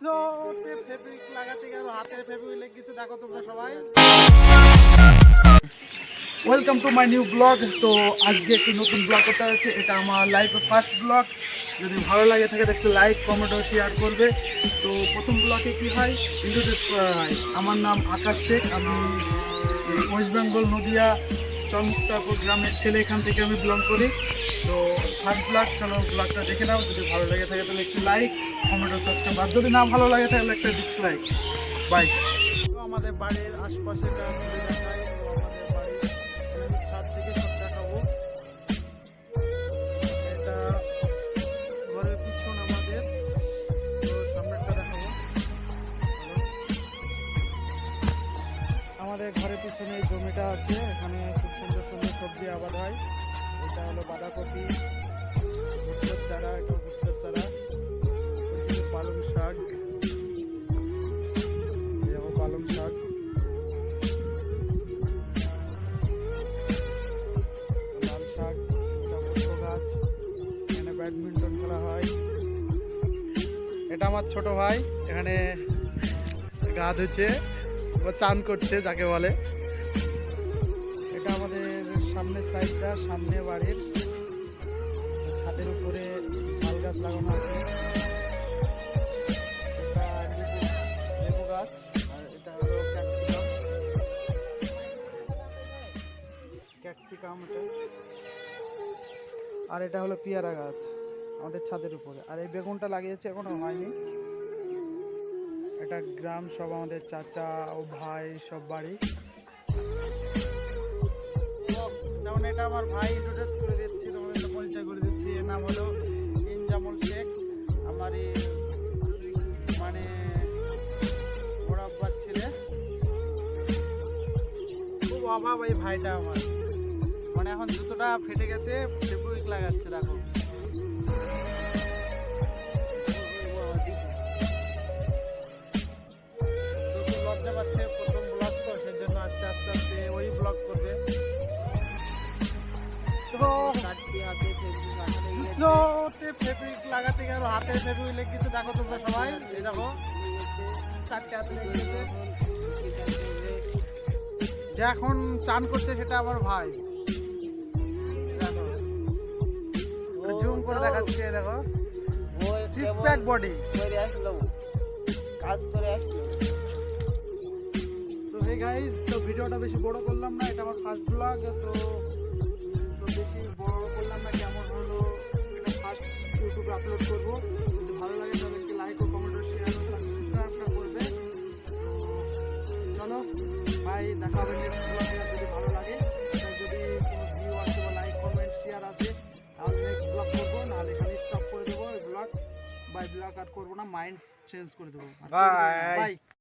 Fabric লাগাতে গেল, হাতে ফেব্রিক লেগে গেছে, দেখো তোমরা সবাই। Welcome to my new blog. তো আজকে একটি নতুন ব্লগ করতে হচ্ছে, এটা আমার লাইফের ফার্স্ট ব্লগ। যদি ভালো লাগে থাকে একটু লাইক কমেন্ট ও শেয়ার করবে। তো প্রথম ব্লগে কি হয়, ইন্ট্রোডিউস করা হয়। আমার নাম আকাশ শেখ, আমি ওয়েস্ট বেঙ্গল নদিয়া চন্দ্রপুর গ্রামের ছেলে, এখান থেকে আমি বিলং করি। তো ফার্স্ট ব্লগ, চলো ব্লগটা দেখে নাও। যদি ভালো লাগে থাকে তাহলে একটু লাইক কমেন্ট ও সাবস্ক্রাইব, আর যদি না ভালো লাগে তাহলে একটা ডিসলাইক। বাই। তো আমাদের বাড়ির আশপাশে দেখায়, তো আমাদের বাড়ির ছাদ থেকে সব দেখাবো। এটা ঘরের পিছন আমাদের, তো সামনেরটা দেখাবো। আমাদের ঘরের পিছনে এই জমিটা আছে, এখানে খুব সুন্দর সুন্দর সবজি আবাদ হয়। এটা হলো বাঁধাকপি, ভুট্টার চারা, এটা ভুট্টার চারা, পালং শাক, পালং শাক, লাল শাক, টমেটো গাছ, এখানে ব্যাডমিন্টন খেলা হয়। এটা আমার ছোট ভাই, এখানে গা ধুচ্ছে, ও চান করছে যাকে বলে। এটা আমাদের সামনের সাইডটা, সামনে বাড়ির ছাদের উপরে ঝাল গাছ লাগানো আছে। এটা লেবু গাছ, আর এটা হলো ক্যাপসিকাম এটা, আর এটা হলো পেয়ারা গাছ আমাদের ছাদের উপরে। আর এই বেগুনটা লাগিয়েছে, এখনো হয়নি। এটা গ্রাম, সব আমাদের চাচা ও ভাই সব বাড়ি। যেমন এটা আমার ভাই, ইন্ট্রোডিউস করে দিচ্ছি, তোমাদের পরিচয় করে দিচ্ছি। এর নাম হলো ইনজামুল শেখ, আমার মানে বড় আব্বার ছেলে। খুব অভাব এই ভাইটা আমার, মানে এখন জুতোটা ফেটে গেছে, ফেব্রিক লাগাচ্ছে দেখো। লজ্জা পাচ্ছে, প্রথম ব্লগ তো, সেজন্য আস্তে আস্তে আস্তে ওই ব্লগ করবে। তো ফেব্রিক লাগাতে গেল, হাতে ফেব্রিক লেগে গেছে, দেখো তোমরা সবাই। এই দেখো চারটে হাতে লেগে গেছে। যে এখন চান করছে সেটা আমার ভাই, দেখো জুম করে দেখাচ্ছে, দেখো সিক্স প্যাক বডি কাজ করে আসলো। তো হে গাইস, তো ভিডিওটা বেশি বড় করলাম না, এটা আমার ফার্স্ট ব্লগ। তো বেশি বড় করলাম না, কেমন হলো এটা ফার্স্ট ইউটিউবে আপলোড করবো। যদি ভালো লাগে তাহলে একটি লাইক ও কমেন্ট ও শেয়ার ও সাবস্ক্রাইবটা করবে। চলো ভাই, দেখা হবে নেক্সট ব্লগে। যদি ভালো লাগে, যদি কোনো ভিউ আসে বা লাইক কমেন্ট শেয়ার আসে, তাহলে নেক্সট ব্লগ করবো, নাহলে এখানে স্টপ করে দেবো এই ব্লগ। বাই, ব্লগ আর করবো না, মাইন্ড চেঞ্জ করে দেবো। বাই।